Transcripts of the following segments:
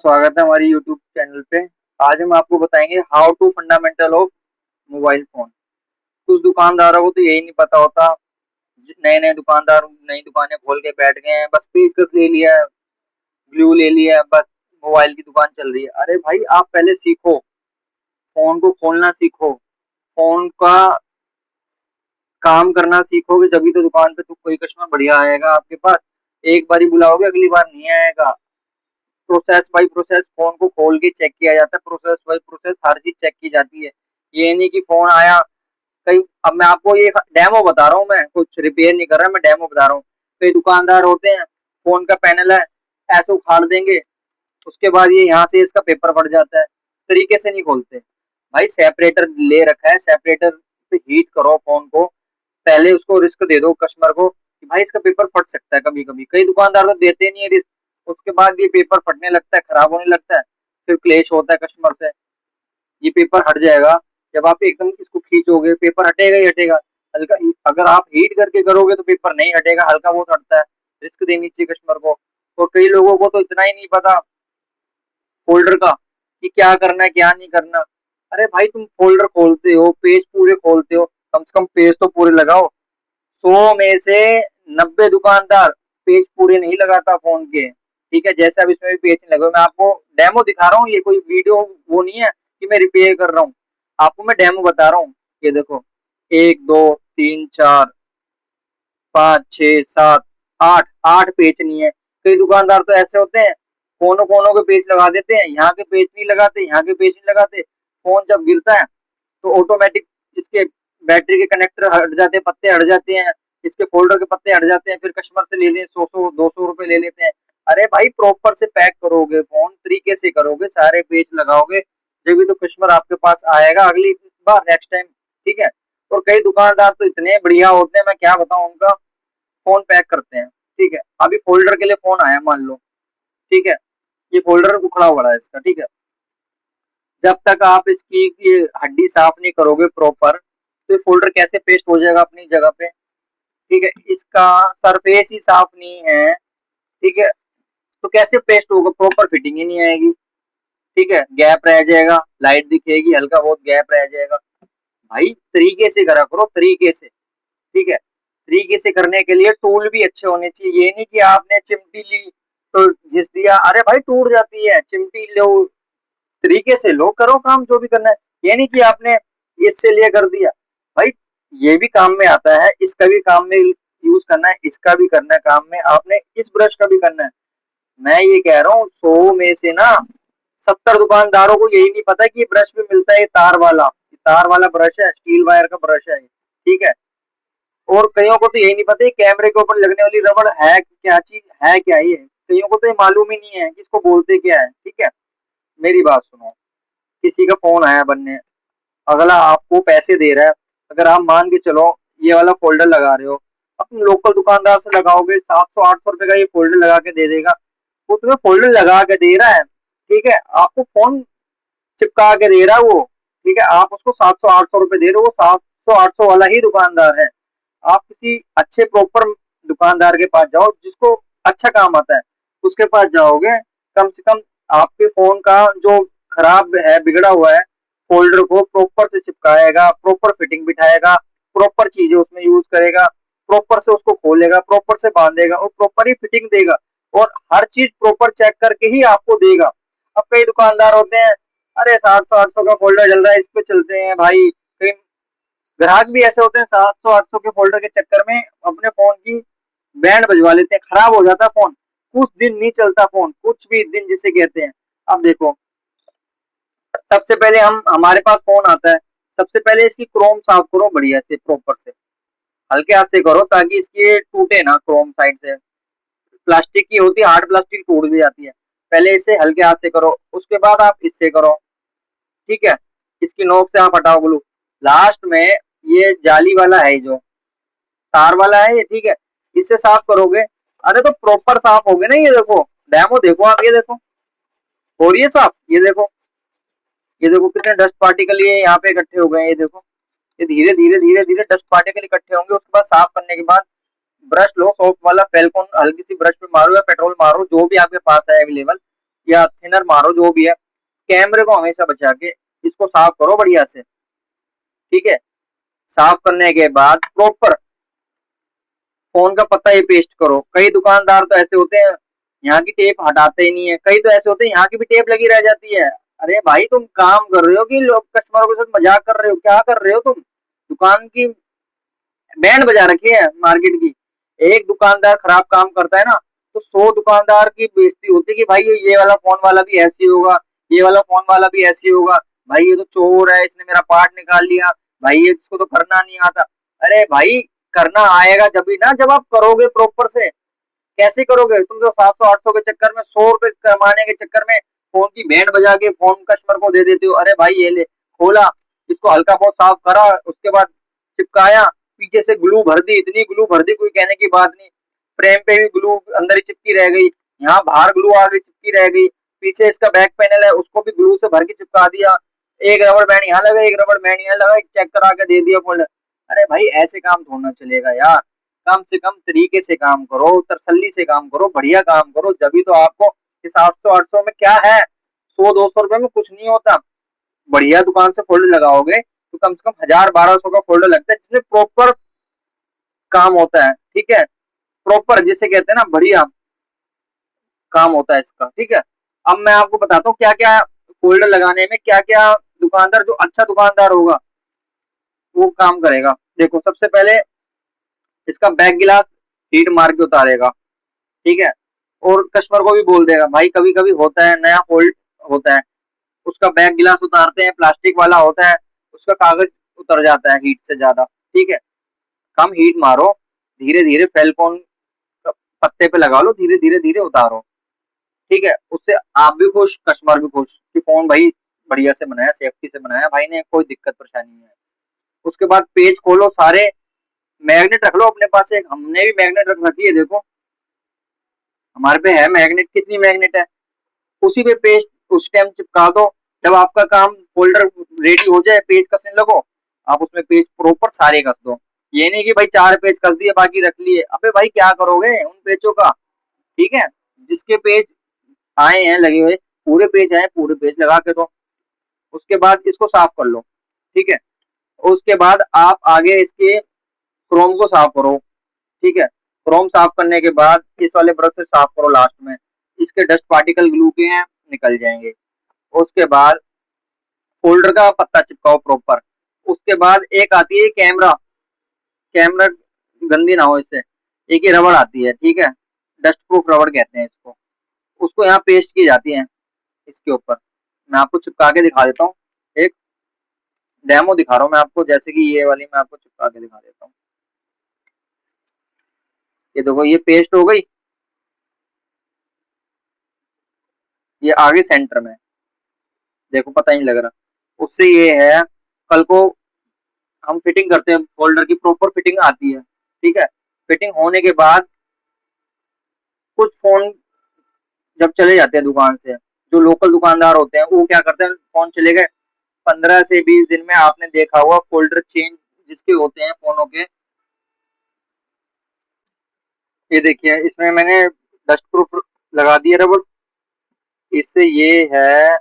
स्वागत है हमारी यूट्यूब चैनल पे। आज हम आपको बताएंगे how to fundamental of mobile phone. कुछ दुकानदारों को तो यही नहीं पता होता। नए नए दुकानदार नई दुकानें खोल के बैठ गए हैं, बस पेचकस ले लिया है, ग्लू ले लिया है, बस मोबाइल की दुकान चल रही है। अरे भाई, आप पहले सीखो, फोन को खोलना सीखो, फोन का काम करना सीखोगे जभी तो दुकान पे तो कोई कस्टमर बढ़िया आएगा आपके पास। एक बार ही बुलाओगे, अगली बार नहीं आएगा। प्रोसेस बाय प्रोसेस फोन को खोल के चेक किया जाता है, प्रोसेस बाय प्रोसेस हर चीज चेक की जाती है। ये नहीं कि फोन आया कई। अब मैं आपको ये डेमो बता रहा हूँ, मैं कुछ रिपेयर नहीं कर रहा, मैं डेमो बता रहा हूँ। कई दुकानदार होते हैं, फोन का पैनल है, ऐसे उखाड़ देंगे, उसके बाद ये यहाँ से इसका पेपर फट जाता है, तरीके से नहीं खोलते। भाई सेपरेटर ले रखा है, सेपरेटर पे हीट करो फोन को, पहले उसको रिस्क दे दो कस्टमर को कि भाई इसका पेपर फट सकता है कभी कभी। कई दुकानदार तो देते नहीं है रिस्क, उसके बाद ये पेपर फटने लगता है, खराब होने लगता है, फिर क्लेश होता है कस्टमर से। ये पेपर हट जाएगा जब आप एकदम इसको खींचोगे, पेपर हटेगा ही हटेगा। हल्का अगर आप हीट करके करोगे तो पेपर नहीं हटेगा, हल्का बहुत हटता है। रिस्क देनी चाहिए कस्टमर को। और कई लोगों को तो इतना ही नहीं पता फोल्डर का कि क्या करना है क्या नहीं करना। अरे भाई, तुम फोल्डर खोलते हो, पेज पूरे खोलते हो, कम से कम पेज तो पूरे लगाओ। 100 में से 90 दुकानदार पेज पूरे नहीं लगाता फोन के। ठीक है, जैसे अब इसमें भी पेज नहीं लगे, मैं आपको डेमो दिखा रहा हूँ, ये कोई वीडियो वो नहीं है कि मैं रिपेयर कर रहा हूँ। आपको मैं डेमो बता रहा हूँ। ये देखो, 1 2 3 4 5 6 7 8 8 पेज नहीं है। कई दुकानदार तो ऐसे होते हैं, कोनों कोनों के पेज लगा देते हैं, यहाँ के पेज नहीं लगाते, यहाँ के पेज नहीं लगाते। फोन जब गिरता है तो ऑटोमेटिक इसके बैटरी के कनेक्टर हट जाते हैं, पत्ते हट जाते हैं, इसके फोल्डर के पत्ते हट जाते हैं, फिर कस्टमर से ले लें 100 100 200 रुपए ले लेते हैं। अरे भाई, प्रॉपर से पैक करोगे, फोन तरीके से करोगे, सारे पेज लगाओगे, जब भी तो कस्टमर आपके पास आएगा अगली बार, नेक्स्ट टाइम। ठीक है। और कई दुकानदार तो इतने बढ़िया होते हैं, मैं क्या बताऊं उनका। फोन पैक करते हैं, ठीक है, अभी फोल्डर के लिए फोन आया मान लो, ठीक है, ये फोल्डर उखड़ा पड़ा है इसका, ठीक है। जब तक आप इसकी ये हड्डी साफ नहीं करोगे प्रॉपर, तो ये फोल्डर कैसे पेस्ट हो जाएगा अपनी जगह पे। ठीक है, इसका सरफेस ही साफ नहीं है, ठीक है, तो कैसे पेस्ट होगा, प्रॉपर फिटिंग ही नहीं आएगी। ठीक है, गैप रह जाएगा, लाइट दिखेगी, हल्का बहुत गैप रह जाएगा। भाई तरीके से करा करो, तरीके से। ठीक है, तरीके से करने के लिए टूल भी अच्छे होने चाहिए। ये नहीं कि आपने चिमटी ली तो घिस दिया, अरे भाई टूट जाती है चिमटी, लो तरीके से लो, करो काम जो भी करना है। ये नहीं कि आपने इससे लिए कर दिया। भाई ये भी काम में आता है, इसका भी काम में यूज करना है, इसका भी करना है काम में, आपने इस ब्रश का भी करना है। मैं ये कह रहा हूँ, 100 में से ना 70 दुकानदारों को यही नहीं पता कि ये ब्रश भी मिलता है, ये तार वाला ब्रश है, स्टील वायर का ब्रश है, ठीक है। और कईयों को तो यही नहीं पता कैमरे के ऊपर लगने वाली रबड़ है क्या चीज, है क्या ये, कईयों को तो ये मालूम ही नहीं है कि इसको बोलते क्या है। ठीक है, मेरी बात सुनो। किसी का फोन आया बनने, अगला आपको पैसे दे रहा है, अगर आप मान के चलो ये वाला फोल्डर लगा रहे हो, अपने लोकल दुकानदार से लगाओगे, 700 800 रुपए का ये फोल्डर लगा के दे देगा। वो तुम्हें फोल्डर लगा के दे रहा है, ठीक है, आपको फोन चिपका के दे रहा है वो। ठीक है, आप उसको 700 800 रुपए दे रहे हो, वो 700 800 वाला ही दुकानदार है। आप किसी अच्छे प्रॉपर दुकानदार के पास जाओ, जिसको अच्छा काम आता है, उसके पास जाओगे, कम से कम आपके फोन का जो खराब है, बिगड़ा हुआ है, फोल्डर को प्रॉपर से चिपकाएगा, प्रॉपर फिटिंग बिठाएगा, प्रॉपर चीजें उसमें यूज करेगा, प्रॉपर से उसको खोलेगा, प्रॉपर से बांधेगा और प्रॉपर ही फिटिंग देगा। और हर चीज प्रॉपर चेक करके ही आपको देगा। अब कई दुकानदार होते हैं, अरे 700 800 का फोल्डर चल रहा है, इस पे चलते हैं भाई। कई ग्राहक भी ऐसे होते हैं, 700 800 के फोल्डर के चक्कर में अपने फोन की बैंड बजवा लेते हैं, खराब हो जाता है फोन, कुछ दिन नहीं चलता फोन, कुछ भी दिन जिसे कहते हैं। अब देखो, सबसे पहले हम हमारे पास फोन आता है, सबसे पहले इसकी क्रोम साफ करो बढ़िया से, प्रॉपर से, हल्के हाथ से करो ताकि इसकी टूटे ना क्रोम साइड से। प्लास्टिक की होती है, हार्ड प्लास्टिक टूट भी जाती है। पहले इसे हल्के हाथ से करो, उसके बाद आप इससे करो। ठीक है, इसकी नोक से आप हटाओ ग्लू। लास्ट में ये जाली वाला है, जो तार वाला है ये, ठीक है, इससे साफ करोगे। अरे तो प्रॉपर साफ हो गए ना, ये देखो, डेमो देखो आप, ये देखो हो रही है साफ, ये देखो कितने डस्ट पार्टिकल ये यहाँ पे इकट्ठे हो गए हैं, ये देखो। ये धीरे धीरे धीरे धीरे डस्ट पार्टिकल इकट्ठे होंगे, उसके बाद साफ करने के बाद ब्रश लो, सॉफ्ट वाला फेल्कोन, हल्की सी ब्रश पे मारो या पेट्रोल मारो, जो भी आपके पास है अवेलेबल, या थिनर मारो, जो भी है। कैमरे को हमेशा बचा के इसको साफ करो बढ़िया से, ठीक है। साफ करने के बाद प्रॉपर फोन का पत्ता ही पेस्ट करो। कई दुकानदार तो ऐसे होते हैं, यहाँ की टेप हटाते ही नहीं है। कई तो ऐसे होते हैं यहाँ की भी टेप लगी रह जाती है। अरे भाई तुम काम कर रहे हो कि लोग कस्टमरों के साथ मजाक कर रहे हो, क्या कर रहे हो तुम? दुकान की बैंड बजा रखी है मार्केट की। एक दुकानदार खराब काम करता है ना, तो 100 दुकानदार की बेइज्जती होती है कि भाई ये वाला फोन वाला भी ऐसे ही होगा, ये वाला फोन वाला भी ऐसे ही होगा, भाई ये तो चोर है, इसने मेरा पार्ट निकाल लिया, भाई ये इसको तो करना नहीं आता। अरे भाई करना आएगा जब भी ना, जब आप करोगे प्रॉपर से। कैसे करोगे तुम? तो 700 800 के चक्कर में, 100 रुपए कमाने के चक्कर में फोन की बैंड बजा के फोन कस्टमर को दे देते हो। अरे भाई ये ले, खोला, इसको हल्का बहुत साफ करा, उसके बाद चिपकाया, पीछे से ग्लू भर दी, इतनी ग्लू भर दी कोई कहने की बात नहीं। फ्रेम पे भी ग्लू अंदर ही चिपकी रह गई, यहाँ बाहर ग्लू आगे चिपकी रह गई, पीछे इसका बैक पैनल है उसको भी ग्लू से भर के चिपका दिया, एक रबड़ बैंड यहाँ लगा, एक रबड़ बैंड यहाँ लगा, चेक करा के दे दिया फोल्डर। अरे भाई ऐसे काम थोड़ा ना चलेगा यार। कम से कम तरीके से काम करो, तसल्ली से काम करो, बढ़िया काम करो, जब तो आपको इस 800 800 में क्या है, 100 200 रुपए में कुछ नहीं होता। बढ़िया दुकान से फोल्डर लगाओगे तो कम से कम 1000 1200 का फोल्डर लगता है, जिसमें प्रॉपर काम होता है, ठीक है। प्रॉपर जिसे कहते हैं ना, बढ़िया काम होता है इसका, ठीक है। अब मैं आपको बताता हूँ क्या क्या फोल्डर लगाने में क्या क्या दुकानदार, जो अच्छा दुकानदार होगा वो काम करेगा। देखो सबसे पहले इसका बैक गिलास हीट मार के उतारेगा, ठीक है। और कस्टमर को भी बोल देगा, भाई कभी कभी होता है नया फोल्ड होता है, उसका बैक गिलास उतारते हैं, प्लास्टिक वाला होता है, उसका कागज उतर जाता है हीट से ज्यादा, ठीक है। कम हीट मारो, धीरे धीरे फेल्कोन पत्ते पे लगा लो, धीरे धीरे धीरे उतारो, ठीक है। उससे आप भी खुश, कस्टमर भी खुश कि फोन भाई बढ़िया से बनाया, सेफ्टी से बनाया भाई ने, कोई दिक्कत परेशानी नहीं है। उसके बाद पेज खोलो सारे, मैग्नेट रख लो अपने पास, एक हमने भी मैग्नेट रख रखी है, देखो हमारे पे है मैग्नेट, कितनी मैग्नेट है, उसी पे पेज उस टाइम चिपका दो। जब आपका काम फोल्डर रेडी हो जाए, पेज कसने लगो, आप उसमें पेज प्रॉपर सारे कस दो। ये नहीं कि भाई 4 पेज कस दिए बाकी रख लिए, अबे भाई क्या करोगे उन पेजों का, ठीक है। जिसके पेज आए हैं लगे हुए, पूरे पेज आए पूरे पेज लगा के दो। उसके बाद इसको साफ कर लो, ठीक है। उसके बाद आप आगे इसके क्रोम को साफ करो, ठीक है। क्रोम साफ करने के बाद इस वाले ब्रश से साफ करो लास्ट में, इसके डस्ट पार्टिकल ग्लू के हैं निकल जाएंगे। उसके बाद फोल्डर का पत्ता चिपकाओ प्रॉपर। उसके बाद एक आती है कैमरा, कैमरा गंदी ना हो इससे, एक ही रबड़ आती है, ठीक है, डस्ट प्रूफ रबड़ कहते हैं इसको, उसको यहाँ पेस्ट की जाती है इसके ऊपर। मैं आपको चिपका के दिखा देता हूँ, एक डेमो दिखा रहा हूँ मैं आपको, जैसे कि ये वाली मैं आपको चिपका के दिखा देता हूँ। ये देखो ये पेस्ट हो गई, ये आगे सेंटर में, देखो पता ही नहीं लग रहा। उससे ये है, कल को हम फिटिंग करते हैं फोल्डर की, प्रॉपर फिटिंग आती है, ठीक है। फिटिंग होने के बाद कुछ फोन जब चले जाते हैं दुकान से, जो लोकल दुकानदार होते हैं वो क्या करते हैं, फोन चले गए, 15 से 20 दिन में आपने देखा हुआ फोल्डर चेंज जिसके होते हैं फोनों के, ये देखिए इसमें मैंने डस्ट प्रूफ लगा दिया रबड़। इससे ये है,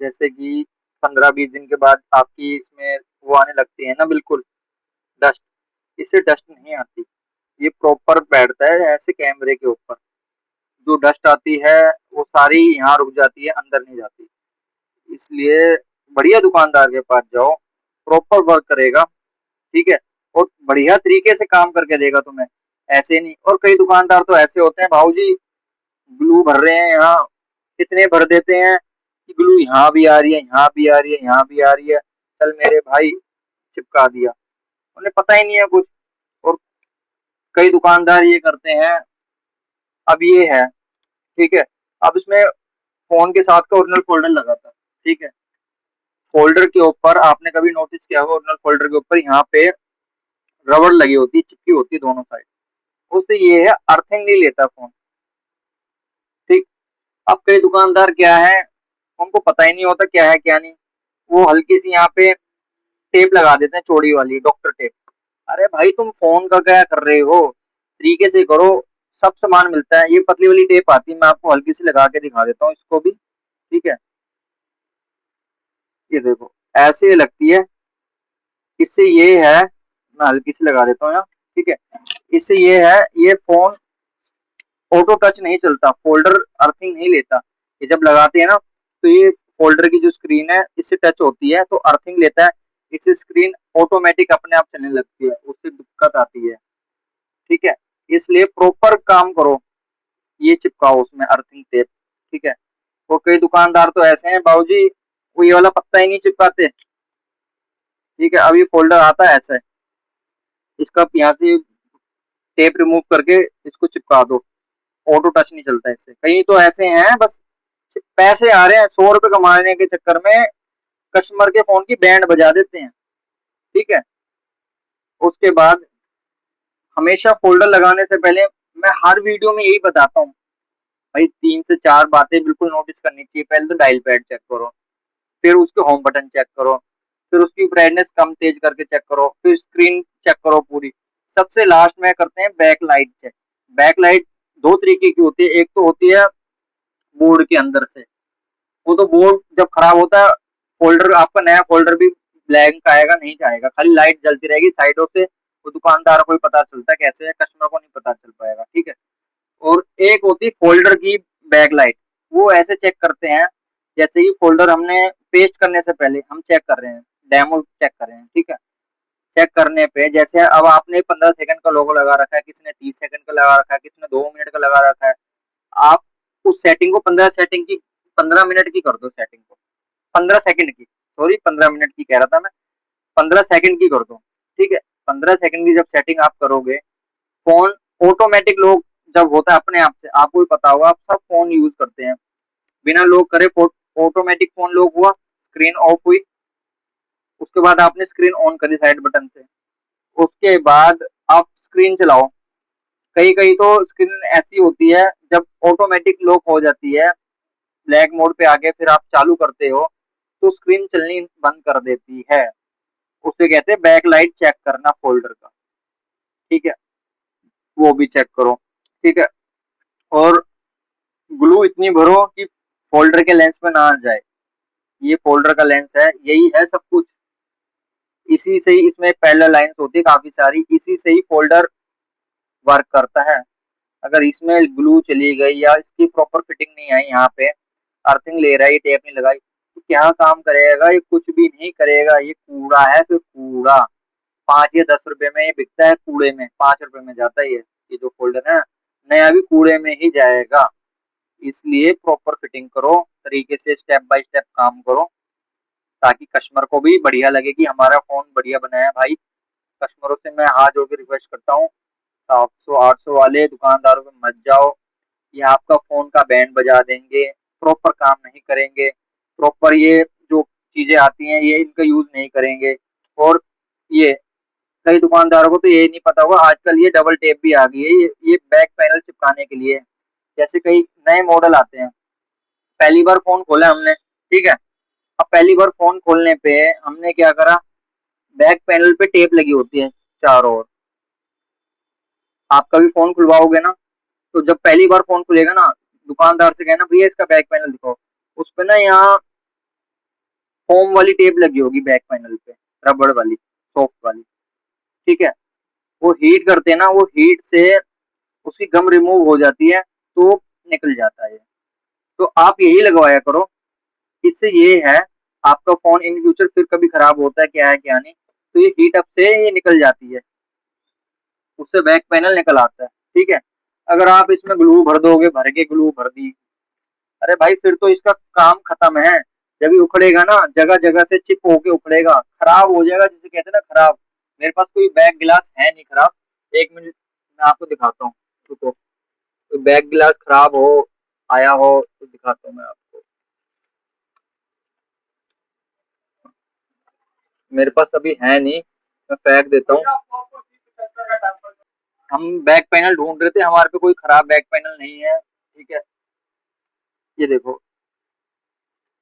जैसे कि 15 20 दिन के बाद आपकी इसमें वो आने लगती है ना बिल्कुल डस्ट, इससे डस्ट नहीं आती। ये प्रॉपर बैठता है ऐसे कैमरे के ऊपर, जो डस्ट आती है वो सारी यहाँ रुक जाती है, अंदर नहीं जाती। इसलिए बढ़िया दुकानदार के पास जाओ, प्रॉपर वर्क करेगा, ठीक है। और बढ़िया तरीके से काम करके देगा तुम्हें, ऐसे नहीं। और कई दुकानदार तो ऐसे होते हैं, भाऊ जी ग्लू भर रहे हैं यहाँ, इतने भर देते हैं कि ग्लू यहाँ भी आ रही है, यहाँ भी आ रही है, यहाँ भी आ रही है, चल मेरे भाई चिपका दिया, उन्हें पता ही नहीं है कुछ। और कई दुकानदार ये करते हैं। अब ये है, ठीक है। अब इसमें फोन के साथ का ओरिजिनल फोल्डर लगा था, ठीक है। फोल्डर के ऊपर आपने कभी नोटिस किया होगा, ओरिजिनल फोल्डर के ऊपर यहाँ पे रबड़ लगी होती है, चिपकी होती है दोनों साइड, उससे ये है अर्थिंग नहीं लेता फोन, ठीक। अब कई दुकानदार क्या है, उनको पता ही नहीं होता क्या है क्या नहीं, वो हल्की सी यहाँ पे टेप लगा देते हैं, चौड़ी वाली डॉक्टर टेप। अरे भाई तुम फोन का क्या कर रहे हो, तरीके से करो, सब सामान मिलता है। ये पतली वाली टेप आती है, मैं आपको हल्की सी लगा के दिखा देता हूँ इसको भी। ठीक है, ये देखो ऐसे ही लगती है। इससे ये है, मैं हल्की सी लगा देता हूँ यहाँ। ठीक है, इससे ये है, ये फोन ऑटो टच नहीं चलता, फोल्डर अर्थिंग नहीं लेता। ये जब लगाते हैं ना, तो ये फोल्डर की जो स्क्रीन है इससे टच होती है तो अर्थिंग लेता है। इससे स्क्रीन ऑटोमेटिक अपने आप चलने लगती है, उससे दिक्कत आती है। ठीक है, इसलिए प्रॉपर काम करो, ये चिपकाओ उसमें अर्थिंग टेप। ठीक है, और कई दुकानदार तो ऐसे हैं बाबूजी, वो ये वाला पत्ता ही नहीं चिपकाते। ठीक है, अब ये फोल्डर आता है ऐसा है, इसका यहाँ से टेप रिमूव करके इसको चिपका दो, ऑटो टच नहीं चलता इससे। कहीं तो ऐसे हैं बस पैसे आ रहे हैं, 100 रुपए कमाने के चक्कर में कस्टमर के फोन की बैंड बजा देते हैं। ठीक है, उसके बाद हमेशा फोल्डर लगाने से पहले मैं हर वीडियो में यही बताता हूँ भाई, 3 से 4 बातें बिल्कुल नोटिस करनी चाहिए। पहले तो डायल पैड चेक करो, फिर उसके होम बटन चेक करो, फिर उसकी ब्राइटनेस कम तेज करके चेक करो, फिर स्क्रीन चेक करो पूरी। सबसे लास्ट में करते हैं back light check. Back light दो तरीके की होती है, एक तो होती है बोर्ड के अंदर से, वो तो बोर्ड जब खराब होता है, फोल्डर आपका नया फोल्डर भी ब्लैंक आएगा, नहीं जाएगा, खाली लाइट जलती रहेगी साइडों से। वो दुकानदार को ही पता चलता है कैसे है, कस्टमर को नहीं पता चल पाएगा। ठीक है, और एक होती फोल्डर की बैक लाइट, वो ऐसे चेक करते हैं जैसे कि फोल्डर हमने पेस्ट करने से पहले हम चेक कर रहे हैं, डेमो चेक कर रहे हैं। ठीक है, चेक करने पे जैसे अब आपने 15 सेकंड का लोगो लगा रखा है, किसी ने 30 सेकंड का लगा रखा है, किसी ने 2 मिनट का लगा रखा है। आप उस सेटिंग को 15 मिनट की कर दो, सेटिंग को 15 सेकंड की, सॉरी 15 मिनट की कह रहा था मैं, 15 सेकंड की कर दो। ठीक है, 15 सेकंड की जब सेटिंग आप करोगे, फोन ऑटोमेटिक लोग जब होता है अपने आप से, आपको भी पता होगा, आप सब फोन यूज करते हैं, बिना लोग करे ऑटोमेटिक फोन लॉक हुआ, स्क्रीन ऑफ हुई, उसके बाद आपने स्क्रीन ऑन करी साइड बटन से, उसके बाद आप स्क्रीन चलाओ। कई कई तो स्क्रीन ऐसी होती है जब ऑटोमेटिक लॉक हो जाती है, ब्लैक मोड पे आके फिर आप चालू करते हो तो स्क्रीन चलनी बंद कर देती है। उसे कहते हैं बैक लाइट चेक करना फोल्डर का। ठीक है, वो भी चेक करो। ठीक है, और ग्लू इतनी भरो कि फोल्डर के लेंस में ना आ जाए। ये फोल्डर का लेंस है, यही है सब कुछ। इसी से ही इसमें पैरेलल लाइंस होती है काफी सारी, इसी से ही फोल्डर वर्क करता है। अगर इसमें ग्लू चली गई या इसकी प्रॉपर फिटिंग नहीं आई, यहाँ पे अर्थिंग ले रहा है, ये टेप नहीं लगाई, तो क्या काम करेगा, ये कुछ भी नहीं करेगा। ये कूड़ा है, फिर कूड़ा 5 या 10 रुपए में ये बिकता है, कूड़े में 5 रुपए में जाता है ये जो फोल्डर है नया भी कूड़े में ही जाएगा। इसलिए प्रॉपर फिटिंग करो, तरीके से स्टेप बाय स्टेप काम करो, ताकि कस्टमर को भी बढ़िया लगे कि हमारा फोन बढ़िया बनाया है भाई। कस्टमरों से मैं हाथ जोड़ के रिक्वेस्ट करता हूँ, 700 800 वाले दुकानदारों पे मत जाओ, ये आपका फोन का बैंड बजा देंगे, प्रॉपर काम नहीं करेंगे, प्रॉपर ये जो चीजें आती हैं ये इनका यूज नहीं करेंगे। और ये कई दुकानदारों को तो ये नहीं पता होगा, आजकल ये डबल टेप भी आ गई है, ये बैक पैनल चिपकाने के लिए। जैसे कई नए मॉडल आते हैं, पहली बार फोन खोला हमने, ठीक है, अब पहली बार फोन खोलने पे हमने क्या करा, बैक पैनल पे टेप लगी होती है चारों ओर। आपका भी फोन खुलवाओगे ना, तो जब पहली बार फोन खुलेगा ना, दुकानदार से कहना भैया इसका बैक पैनल दिखाओ, उस पे ना यहाँ फोम वाली टेप लगी होगी बैक पैनल पे, रबड़ वाली, सॉफ्ट वाली। ठीक है, वो हीट करते हैं ना, वो हीट से उसकी गम रिमूव हो जाती है, तो निकल जाता है। तो आप यही लगवाया करो, इससे ये है आपका फोन इन फ्यूचर फिर कभी खराब होता है क्या है क्या नहीं, तो ये हीट अप से ये निकल जाती है, उससे बैक पैनल निकल आता है। ठीक है, अगर आप इसमें ग्लू भर दोगे, भर के ग्लू भर दी, अरे भाई फिर तो इसका काम खत्म है। जब ये उखड़ेगा ना, जगह जगह से चिप होके उखड़ेगा, खराब हो जाएगा, जिसे कहते हैं ना खराब। मेरे पास कोई बैक गिलास है नहीं खराब, 1 मिनट मैं आपको दिखाता हूँ, रुको। कोई बैक गिलास खराब हो, आया हो तो दिखाता हूँ मैं आपको। मेरे पास अभी है नहीं, मैं फेंक देता हूँ। हम बैक पैनल ढूंढ रहे थे, हमारे पे कोई खराब बैक पैनल नहीं है। ठीक है, ये देखो,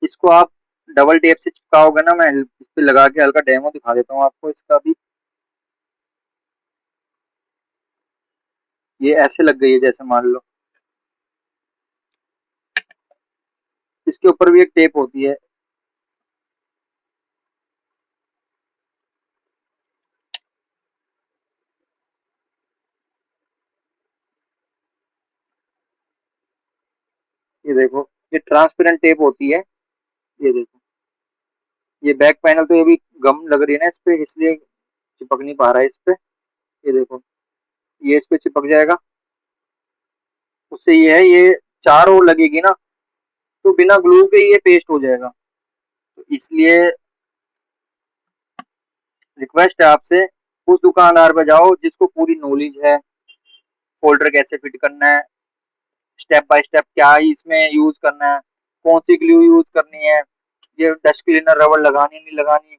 इसको आप डबल टेप से चिपकाओगे ना, मैं इस पे लगा के हल्का डेमो दिखा देता हूँ आपको इसका भी। ये ऐसे लग गई है जैसे मान लो, इसके ऊपर भी एक टेप होती है। ये देखो, ये ट्रांसपेरेंट टेप होती है। ये देखो, ये बैक पैनल तो ये भी गम लग रही है ना इस पे, इसलिए चिपक नहीं पा रहा है इस पे। ये देखो, ये इस पे चिपक जाएगा। उससे ये है, ये चार और लगेगी ना, तो बिना ग्लू के ये पेस्ट हो जाएगा। तो इसलिए रिक्वेस्ट है आपसे, उस दुकानदार पे जाओ जिसको पूरी नॉलेज है, फोल्डर कैसे फिट करना है, स्टेप बाय स्टेप क्या ही इसमें यूज करना है, कौन सी ग्लू यूज करनी है, ये डस्ट क्लीनर रबड़ लगानी नहीं लगानी,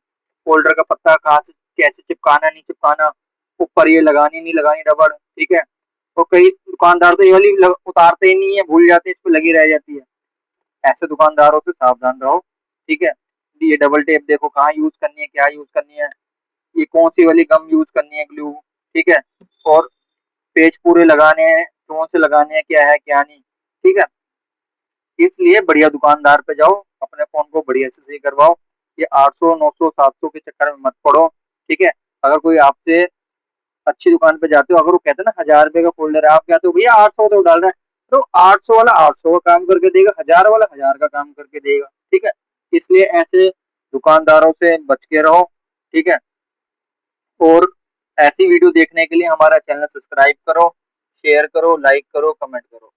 फोल्डर का पत्ता कहाँ से कैसे चिपकाना नहीं चिपकाना, ऊपर ये लगानी नहीं लगानी रबड़, ठीक है। और कई दुकानदार तो ये वाली उतारते ही नहीं है, भूल जाते हैं, इस पे लगी रह जाती है। ऐसे दुकानदारों से सावधान रहो, ठीक है। ये डबल टेप देखो कहाँ यूज करनी है, क्या यूज करनी है, ये कौन सी वाली गम यूज करनी है, ग्लू, ठीक है। और पेज पूरे लगाने हैं, कौन से लगाने हैं, क्या है क्या नहीं, ठीक है। इसलिए बढ़िया दुकानदार पे जाओ, अपने फोन को बढ़िया से सही करवाओ। ये 800 900 700 के चक्कर में मत पड़ो, ठीक है। अगर कोई आपसे अच्छी दुकान पे जाते हो, अगर वो कहते हैं ना 1000 रुपए का फोल्डर है, आप कहते हो भैया 800 तो डाल रहा है, तो 800 वाला 800 का काम करके देगा, 1000 वाला 1000 का काम करके देगा, ठीक है। इसलिए ऐसे दुकानदारों से बच के रहो, ठीक है। और ऐसी वीडियो देखने के लिए हमारा चैनल सब्सक्राइब करो, शेयर करो, लाइक करो, कमेंट करो।